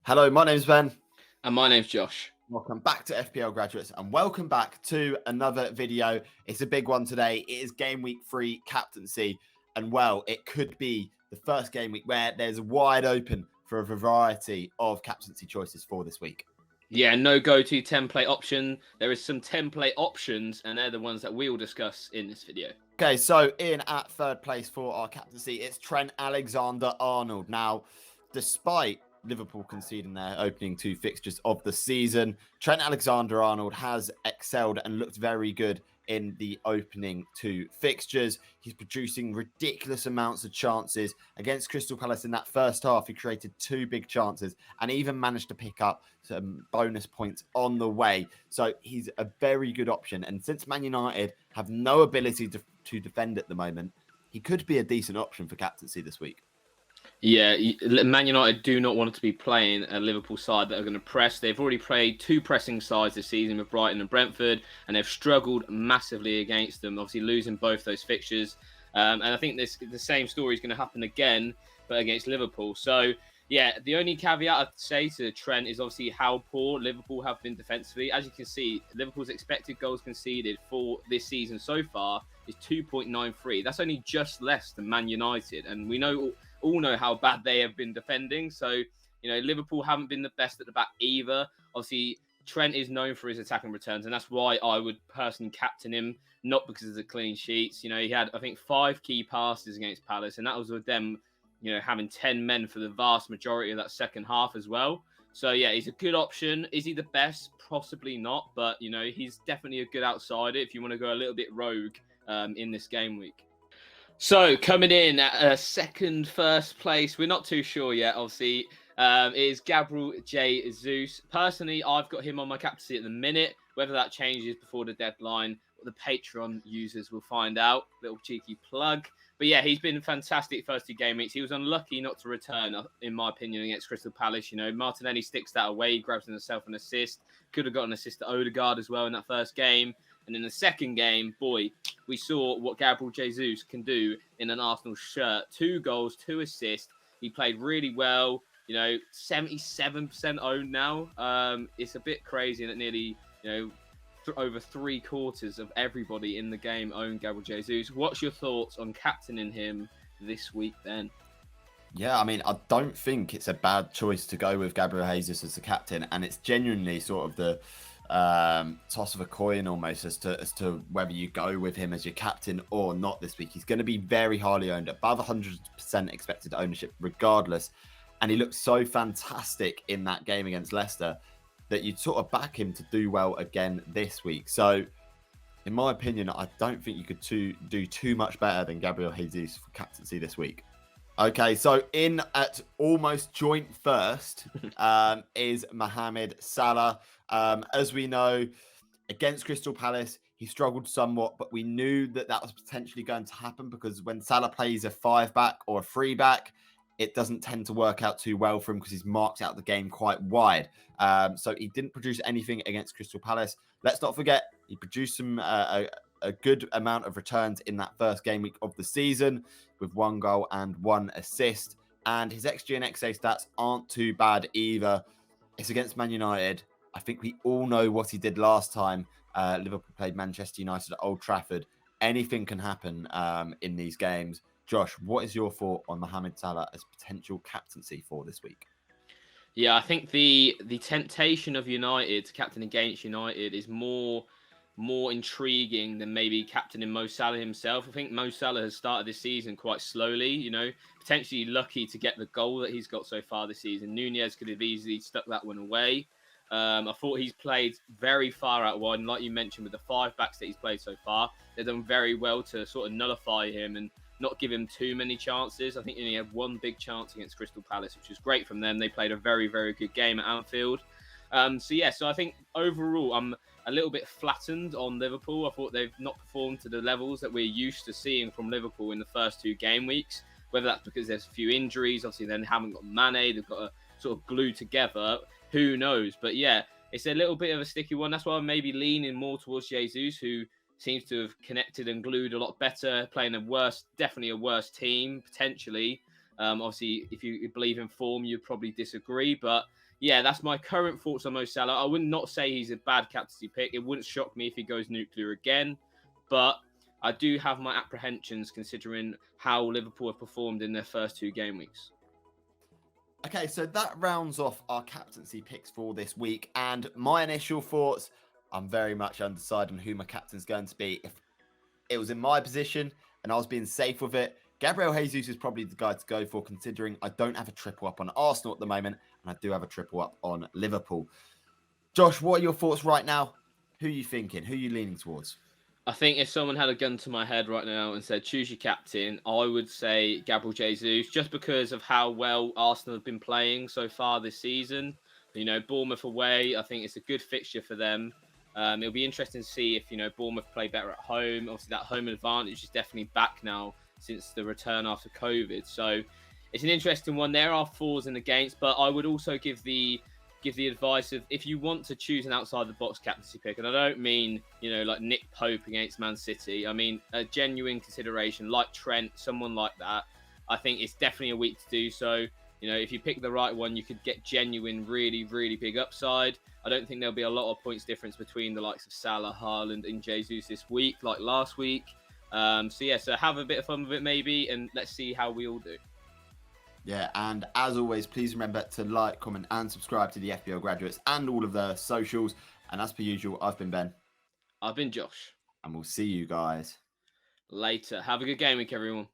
Hello, my name's Ben. And my name's Josh. Welcome back to FPL Graduates and welcome back to another video. It's a big one today. It is Game Week 3 Captaincy. And well, it could be the first game week where there's wide open for a variety of captaincy choices for this week. Yeah, no go-to template option. There is some template options, and they're the ones that we will discuss in this video. Okay, so in at third place for our captaincy, it's Trent Alexander-Arnold. Now, despite Liverpool conceding their opening two fixtures of the season, Trent Alexander-Arnold has excelled and looked very good in the opening two fixtures. He's producing ridiculous amounts of chances. Against Crystal Palace in that first half, he created two big chances and even managed to pick up some bonus points on the way. So he's a very good option. And since Man United have no ability to defend at the moment, he could be a decent option for captaincy this week. Yeah, Man United do not want to be playing a Liverpool side that are going to press. They've already played two pressing sides this season with Brighton and Brentford, and they've struggled massively against them, obviously losing both those fixtures. And I think the same story is going to happen again, but against Liverpool. So, yeah, the only caveat I'd say to Trent is obviously how poor Liverpool have been defensively. As you can see, Liverpool's expected goals conceded for this season so far is 2.93. That's only just less than Man United, and we all know how bad they have been defending. So, Liverpool haven't been the best at the back either. Obviously, Trent is known for his attacking returns, and that's why I would personally captain him, not because of the clean sheets. He had, I think, 5 key passes against Palace, and that was with them, having 10 men for the vast majority of that second half as well. So, yeah, he's a good option. Is he the best? Possibly not, but, he's definitely a good outsider if you want to go a little bit rogue in this game week. So, coming in at first place, we're not too sure yet, obviously, is Gabriel Jesus. Personally, I've got him on my captaincy at the minute. Whether that changes before the deadline, the Patreon users will find out. Little cheeky plug. But yeah, he's been fantastic first 2 game weeks. He was unlucky not to return, in my opinion, against Crystal Palace. Martinelli sticks that away, he grabs himself an assist. Could have got an assist to Odegaard as well in that first game. And in the second game, boy, we saw what Gabriel Jesus can do in an Arsenal shirt. 2 goals, 2 assists. He played really well. 77% owned now. It's a bit crazy that nearly, over 3/4 of everybody in the game own Gabriel Jesus. What's your thoughts on captaining him this week, then? Yeah, I mean, I don't think it's a bad choice to go with Gabriel Jesus as the captain, and it's genuinely sort of the toss of a coin almost as to whether you go with him as your captain or not this week. He's going to be very highly owned, above 100% expected ownership regardless, and he looked so fantastic in that game against Leicester that you'd sort of back him to do well again this week. So in my opinion, I don't think you could do too much better than Gabriel Jesus for captaincy this week. Okay, so in at almost joint first is Mohamed Salah. As we know, against Crystal Palace, he struggled somewhat, but we knew that was potentially going to happen because when Salah plays a 5-back or a 3-back, it doesn't tend to work out too well for him because he's marked out the game quite wide. So he didn't produce anything against Crystal Palace. Let's not forget, he produced some a good amount of returns in that first game week of the season with 1 goal and 1 assist. And his XG and XA stats aren't too bad either. It's against Man United. I think we all know what he did last time Liverpool played Manchester United at Old Trafford. Anything can happen in these games. Josh, what is your thought on Mohamed Salah as potential captaincy for this week? Yeah, I think the temptation of United to captain against United is more intriguing than maybe captaining Mo Salah himself. I think Mo Salah has started this season quite slowly, potentially lucky to get the goal that he's got so far this season. Nunez could have easily stuck that one away. I thought he's played very far out wide, and like you mentioned, with the 5-backs that he's played so far, they've done very well to sort of nullify him and not give him too many chances. I think he only had 1 big chance against Crystal Palace, which was great from them. They played a very, very good game at Anfield. So I think overall, I'm a little bit flattened on Liverpool. I thought they've not performed to the levels that we're used to seeing from Liverpool in the first 2 game weeks. Whether that's because there's a few injuries, obviously they haven't got Mane, they've got to sort of glue together. Who knows? But yeah, it's a little bit of a sticky one. That's why I'm maybe leaning more towards Jesus, who seems to have connected and glued a lot better, playing definitely a worse team, potentially. Obviously, if you believe in form, you'd probably disagree. But yeah, that's my current thoughts on Mo Salah. I would not say he's a bad captaincy pick. It wouldn't shock me if he goes nuclear again, but I do have my apprehensions considering how Liverpool have performed in their first 2 game weeks. Okay, so that rounds off our captaincy picks for this week. And my initial thoughts, I'm very much undecided on who my captain's going to be. If it was in my position and I was being safe with it, Gabriel Jesus is probably the guy to go for, considering I don't have a triple up on Arsenal at the moment, and I do have a triple up on Liverpool. Josh, what are your thoughts right now? Who are you thinking? Who are you leaning towards? I think if someone had a gun to my head right now and said, choose your captain, I would say Gabriel Jesus, just because of how well Arsenal have been playing so far this season. You know, Bournemouth away, I think it's a good fixture for them. It'll be interesting to see if, Bournemouth play better at home. Obviously, that home advantage is definitely back now since the return after COVID. So it's an interesting one. There are fors and against, but I would also give the advice of, if you want to choose an outside the box captaincy pick, and I don't mean, like Nick Pope against Man City. I mean a genuine consideration like Trent, someone like that. I think it's definitely a week to do so. If you pick the right one, you could get genuine, really, really big upside. I don't think there'll be a lot of points difference between the likes of Salah, Haaland, and Jesus this week, like last week. So have a bit of fun with it maybe, and let's see how we all do. Yeah, and as always, please remember to like, comment, and subscribe to the FPL Graduates and all of their socials. And as per usual, I've been Ben. I've been Josh. And we'll see you guys later. Have a good game week, everyone.